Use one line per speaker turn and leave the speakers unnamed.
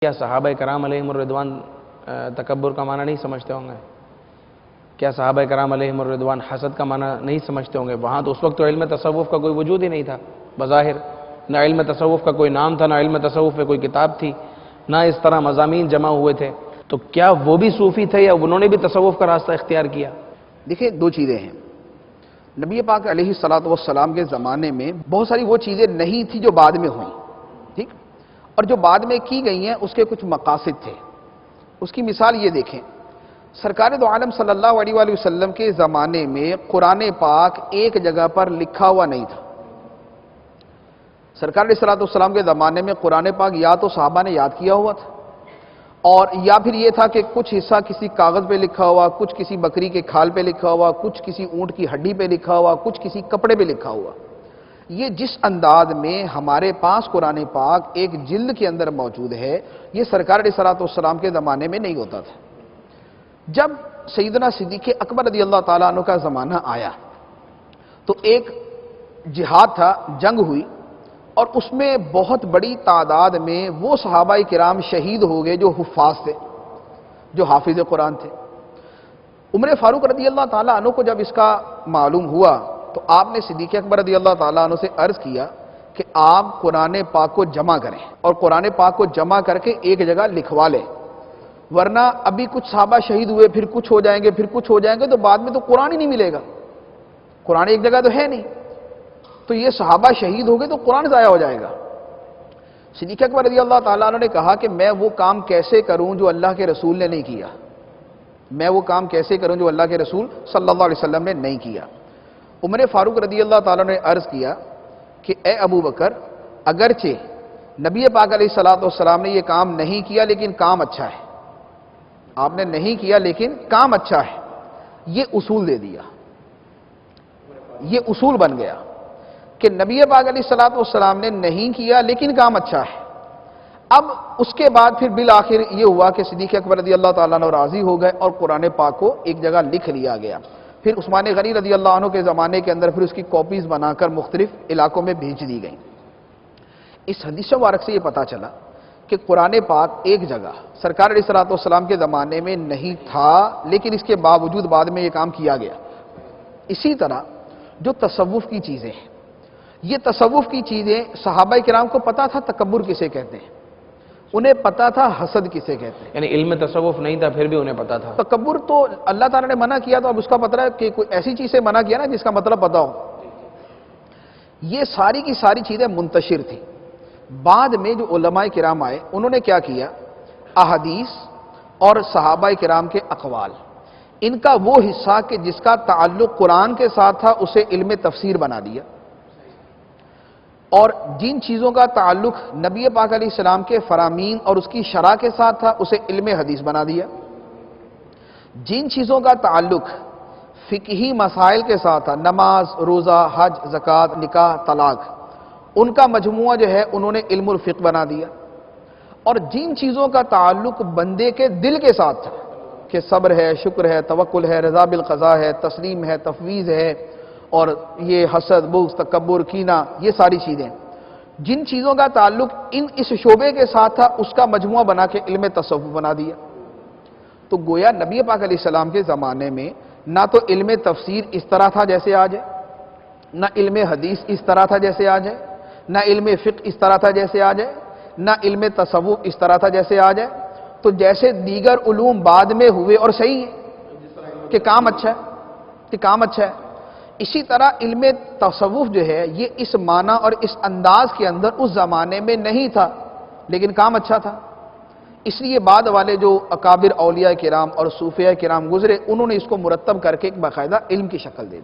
کیا صحابہ کرام علیہم الرضوان تکبر کا معنی نہیں سمجھتے ہوں گے؟ کیا صحابہ کرام علیہم الرضوان حسد کا معنی نہیں سمجھتے ہوں گے؟ وہاں تو اس وقت تو علم تصوف کا کوئی وجود ہی نہیں تھا بظاہر، نہ علم تصوف کا کوئی نام تھا، نہ علم تصوف پہ کوئی کتاب تھی، نہ اس طرح مضامین جمع ہوئے تھے. تو کیا وہ بھی صوفی تھے یا انہوں نے بھی تصوف کا راستہ اختیار کیا؟
دیکھیں، دو چیزیں ہیں. نبی پاک علیہ الصلوۃ والسلام کے زمانے میں بہت ساری وہ چیزیں نہیں تھی جو بعد میں ہوئیں، ٹھیک، اور جو بعد میں کی گئی ہیں اس کے کچھ مقاصد تھے. اس کی مثال یہ دیکھیں، سرکار دو عالم صلی اللہ علیہ وآلہ وسلم کے زمانے میں قرآن پاک ایک جگہ پر لکھا ہوا نہیں تھا. سرکار علیہ الصلوۃ والسلام کے زمانے میں قرآن پاک یا تو صحابہ نے یاد کیا ہوا تھا، اور یا پھر یہ تھا کہ کچھ حصہ کسی کاغذ پہ لکھا ہوا، کچھ کسی بکری کے کھال پہ لکھا ہوا، کچھ کسی اونٹ کی ہڈی پہ لکھا ہوا، کچھ کسی کپڑے پہ لکھا ہوا. یہ جس انداز میں ہمارے پاس قرآن پاک ایک جلد کے اندر موجود ہے، یہ سرکار علیہ الصلوۃ والسلام کے زمانے میں نہیں ہوتا تھا. جب سیدنا صدیق اکبر رضی اللہ تعالیٰ عنہ کا زمانہ آیا تو ایک جہاد تھا، جنگ ہوئی، اور اس میں بہت بڑی تعداد میں وہ صحابہ کرام شہید ہو گئے جو حفاظ تھے، جو حافظ قرآن تھے. عمر فاروق رضی اللہ تعالیٰ عنہ کو جب اس کا معلوم ہوا تو آپ نے صدیق اکبر رضی اللہ تعالیٰ عنہ سے عرض کیا کہ آپ قرآن پاک کو جمع کریں اور قرآن پاک کو جمع کر کے ایک جگہ لکھوا لیں، ورنہ ابھی کچھ صحابہ شہید ہوئے، پھر کچھ ہو جائیں گے، پھر کچھ ہو جائیں گے، تو بعد میں تو قرآن ہی نہیں ملے گا. قرآن ایک جگہ تو ہے نہیں، تو یہ صحابہ شہید ہو گئے تو قرآن ضائع ہو جائے گا. صدیق اکبر رضی اللہ تعالیٰ عنہ نے کہا کہ میں وہ کام کیسے کروں جو اللہ کے رسول نے نہیں کیا، میں وہ کام کیسے کروں جو اللہ کے رسول صلی اللہ علیہ وسلم نے نہیں کیا. عمر فاروق رضی اللہ تعالیٰ نے عرض کیا کہ اے ابو بکر، اگرچہ نبی پاک علیہ الصلوۃ والسلام نے یہ کام نہیں کیا لیکن کام اچھا ہے. آپ نے نہیں کیا لیکن کام اچھا ہے. یہ اصول دے دیا، یہ اصول بن گیا کہ نبی پاک علیہ الصلوۃ والسلام نے نہیں کیا لیکن کام اچھا ہے. اب اس کے بعد پھر بالآخر یہ ہوا کہ صدیق اکبر رضی اللہ تعالیٰ عنہ راضی ہو گئے اور قرآن پاک کو ایک جگہ لکھ لیا گیا. پھر عثمان غنی رضی اللہ عنہ کے زمانے کے اندر پھر اس کی کاپیز بنا کر مختلف علاقوں میں بھیج دی گئیں. اس حدیث مبارک سے یہ پتہ چلا کہ قرآن پاک ایک جگہ سرکار علیہ الصلوۃ والسلام کے زمانے میں نہیں تھا، لیکن اس کے باوجود بعد میں یہ کام کیا گیا. اسی طرح جو تصوف کی چیزیں ہیں، یہ تصوف کی چیزیں صحابہ کرام کو پتا تھا تکبر کسے کہتے ہیں، انہیں پتا تھا حسد کسے کہتے ہیں.
یعنی علم تصوف نہیں تھا پھر بھی انہیں پتا تھا.
تکبر تو اللہ تعالیٰ نے منع کیا، تو اب اس کا مطلب ہے کہ کوئی ایسی چیز سے منع کیا نا جس کا مطلب پتا ہو. یہ ساری کی ساری چیزیں منتشر تھیں. بعد میں جو علماء کرام آئے انہوں نے کیا کیا، احادیث اور صحابہ کرام کے اقوال، ان کا وہ حصہ کہ جس کا تعلق قرآن کے ساتھ تھا اسے علم تفسیر بنا دیا، اور جن چیزوں کا تعلق نبی پاک علیہ السلام کے فرامین اور اس کی شرح کے ساتھ تھا اسے علم حدیث بنا دیا. جن چیزوں کا تعلق فقہی مسائل کے ساتھ تھا، نماز، روزہ، حج، زکوٰۃ، نکاح، طلاق، ان کا مجموعہ جو ہے انہوں نے علم الفقہ بنا دیا. اور جن چیزوں کا تعلق بندے کے دل کے ساتھ تھا کہ صبر ہے، شکر ہے، توکل ہے، رضا بالقضاء ہے، تسلیم ہے، تفویض ہے، اور یہ حسد، بغض، تکبر، کینہ، یہ ساری چیزیں، جن چیزوں کا تعلق اس شعبے کے ساتھ تھا اس کا مجموعہ بنا کے علم تصوف بنا دیا. تو گویا نبی پاک علیہ السلام کے زمانے میں نہ تو علم تفسیر اس طرح تھا جیسے آج ہے، نہ علم حدیث اس طرح تھا جیسے آج ہے، نہ علم فقہ اس طرح تھا جیسے آج ہے، نہ علم تصوف اس طرح تھا جیسے آج ہے. تو جیسے دیگر علوم بعد میں ہوئے اور صحیح ہے کہ کام اچھا ہے، کہ کام اچھا ہے، اسی طرح علم تصوف جو ہے یہ اس معنی اور اس انداز کے اندر اس زمانے میں نہیں تھا لیکن کام اچھا تھا. اس لیے بعد والے جو اکابر اولیاء کرام اور صوفیاء کرام گزرے انہوں نے اس کو مرتب کر کے ایک باقاعدہ علم کی شکل دے دی.